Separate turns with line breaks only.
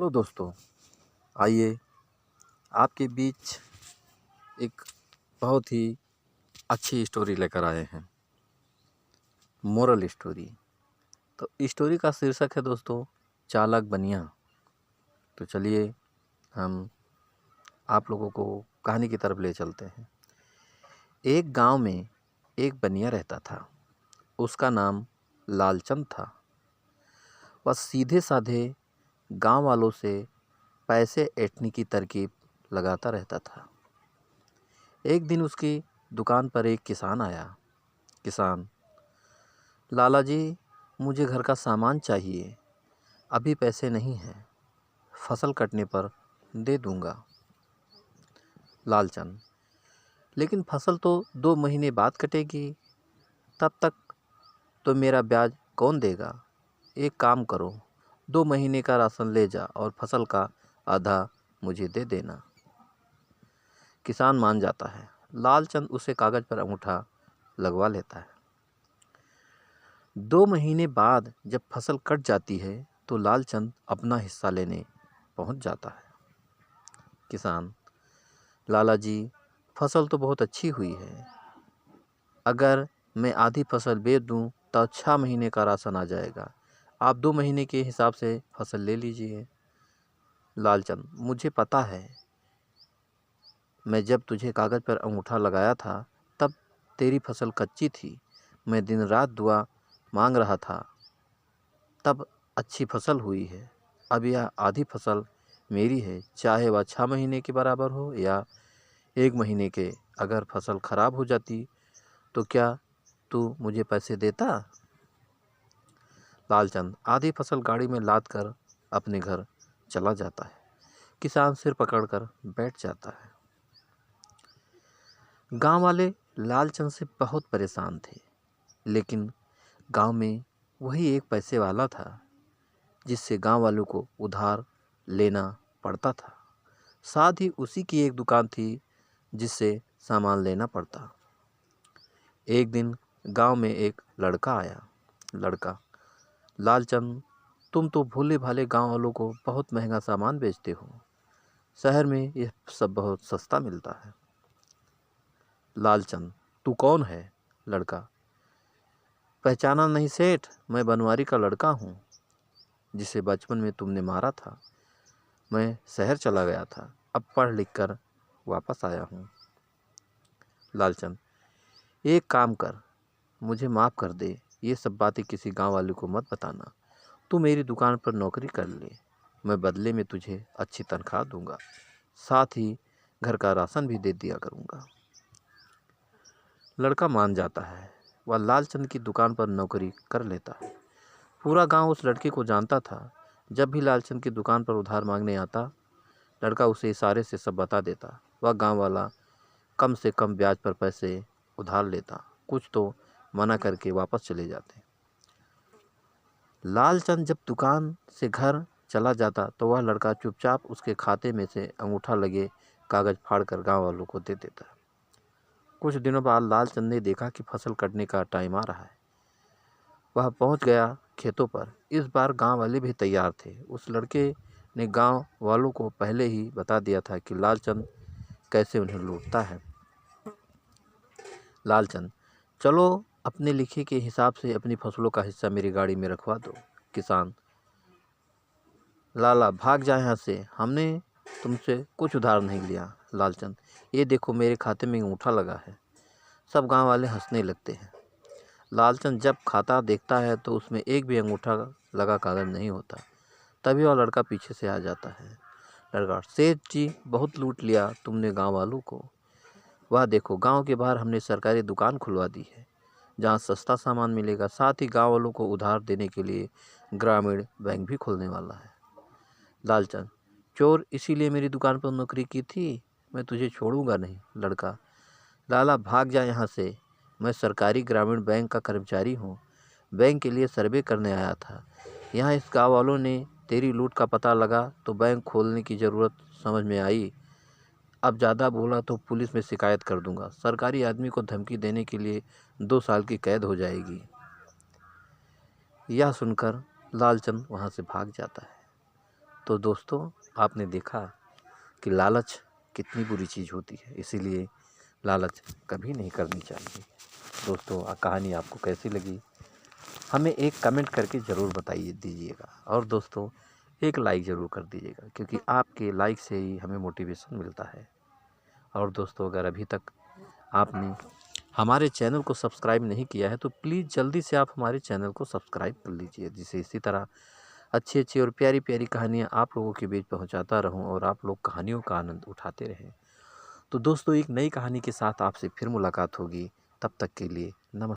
Hello दोस्तों, आइए आपके बीच एक बहुत ही अच्छी स्टोरी लेकर आए हैं। Moral story. तो स्टोरी का शीर्षक है दोस्तों, चालाक बनिया। तो चलिए हम आप लोगों को कहानी की तरफ ले चलते हैं। एक गांव में एक बनिया रहता था। उसका नाम लालचंद था। वह सीधे साधे गांव वालों से पैसे ऐंठने की तरकीब लगाता रहता था। एक दिन उसकी दुकान पर एक किसान आया। किसान: लाला जी, मुझे घर का सामान चाहिए, अभी पैसे नहीं हैं, फसल कटने पर दे दूंगा। लालचंद: लेकिन फसल तो 2 महीने बाद कटेगी, तब तक तो मेरा ब्याज कौन देगा? एक काम करो, 2 महीने का राशन ले जा और फसल का आधा मुझे दे देना। किसान मान जाता है। लालचंद उसे कागज पर अंगूठा लगवा लेता है। 2 महीने बाद जब फसल कट जाती है तो लालचंद अपना हिस्सा लेने पहुंच जाता है। किसान: लाला जी, फसल तो बहुत अच्छी हुई है, अगर मैं आधी फसल बेच दूं तो 6 महीने का राशन आ जाएगा। आप 2 महीने के हिसाब से फसल ले लीजिए। लालचंद: मुझे पता है, मैं जब तुझे कागज पर अंगूठा लगाया था तब तेरी फसल कच्ची थी, मैं दिन रात दुआ मांग रहा था, तब अच्छी फसल हुई है। अब यह आधी फसल मेरी है, चाहे वह 6 महीने के बराबर हो या 1 महीने के। अगर फसल खराब हो जाती तो क्या तू मुझे पैसे देता? लालचंद आधी फसल गाड़ी में लाद कर अपने घर चला जाता है। किसान सिर पकड़कर बैठ जाता है। गांव वाले लालचंद से बहुत परेशान थे, लेकिन गांव में वही एक पैसे वाला था जिससे गांव वालों को उधार लेना पड़ता था। साथ ही उसी की एक दुकान थी जिससे सामान लेना पड़ता। एक दिन गांव में एक लड़का आया। लड़का: लालचंद, तुम तो भोले भाले गांव वालों को बहुत महंगा सामान बेचते हो, शहर में यह सब बहुत सस्ता मिलता है। लालचंद: तू कौन है? लड़का: पहचाना नहीं सेठ, मैं बनवारी का लड़का हूँ जिसे बचपन में तुमने मारा था। मैं शहर चला गया था, अब पढ़ लिख कर वापस आया हूँ। लालचंद: एक काम कर, मुझे माफ़ कर दे, ये सब बातें किसी गांव वाले को मत बताना। तू मेरी दुकान पर नौकरी कर ले, मैं बदले में तुझे अच्छी तनख्वाह दूंगा, साथ ही घर का राशन भी दे दिया करूंगा। लड़का मान जाता है। वह लालचंद की दुकान पर नौकरी कर लेता है। पूरा गांव उस लड़के को जानता था। जब भी लालचंद की दुकान पर उधार मांगने आता, लड़का उसे इशारे से सब बता देता। वह गांव वाला कम से कम ब्याज पर पैसे उधार लेता, कुछ तो मना करके वापस चले जाते। लालचंद जब दुकान से घर चला जाता तो वह लड़का चुपचाप उसके खाते में से अंगूठा लगे कागज फाड़कर गांव वालों को दे देता। कुछ दिनों बाद लालचंद ने देखा कि फसल कटने का टाइम आ रहा है। वह पहुंच गया खेतों पर। इस बार गांव वाले भी तैयार थे। उस लड़के ने गांव वालों को पहले ही बता दिया था कि लालचंद कैसे उन्हें लूटता है। लालचंद: चलो, अपने लिखे के हिसाब से अपनी फसलों का हिस्सा मेरी गाड़ी में रखवा दो। किसान: लाला भाग जा यहाँ से, हमने तुमसे कुछ उधार नहीं लिया। लालचंद: ये देखो, मेरे खाते में अंगूठा लगा है। सब गांव वाले हंसने लगते हैं। लालचंद जब खाता देखता है तो उसमें एक भी अंगूठा लगा कागज नहीं होता। तभी वह लड़का पीछे से आ जाता है। लड़का: सेठ जी, बहुत लूट लिया तुमने गांव वालों को। वह देखो, गांव के बाहर हमने सरकारी दुकान खुलवा दी है जहां सस्ता सामान मिलेगा, साथ ही गांव वालों को उधार देने के लिए ग्रामीण बैंक भी खुलने वाला है। लालचंद: चोर, इसीलिए मेरी दुकान पर नौकरी की थी, मैं तुझे छोड़ूंगा नहीं। लड़का: लाला भाग जा यहाँ से, मैं सरकारी ग्रामीण बैंक का कर्मचारी हूँ, बैंक के लिए सर्वे करने आया था। यहाँ इस गाँव वालों ने तेरी लूट का पता लगा तो बैंक खोलने की ज़रूरत समझ में आई। अब ज़्यादा बोला तो पुलिस में शिकायत कर दूंगा। सरकारी आदमी को धमकी देने के लिए 2 साल की कैद हो जाएगी। यह सुनकर लालचंद वहाँ से भाग जाता है। तो दोस्तों, आपने देखा कि लालच कितनी बुरी चीज़ होती है, इसीलिए लालच कभी नहीं करनी चाहिए। दोस्तों, कहानी आपको कैसी लगी हमें एक कमेंट करके ज़रूर बताइए दीजिएगा, और दोस्तों एक लाइक ज़रूर कर दीजिएगा, क्योंकि आपके लाइक से ही हमें मोटिवेशन मिलता है। और दोस्तों, अगर अभी तक आपने हमारे चैनल को सब्सक्राइब नहीं किया है तो प्लीज़ जल्दी से आप हमारे चैनल को सब्सक्राइब कर लीजिए, जिससे इसी तरह अच्छी अच्छी और प्यारी प्यारी कहानियाँ आप लोगों के बीच पहुँचाता रहूँ और आप लोग कहानियों का आनंद उठाते रहें। तो दोस्तों, एक नई कहानी के साथ आपसे फिर मुलाकात होगी। तब तक के लिए नमस्कार।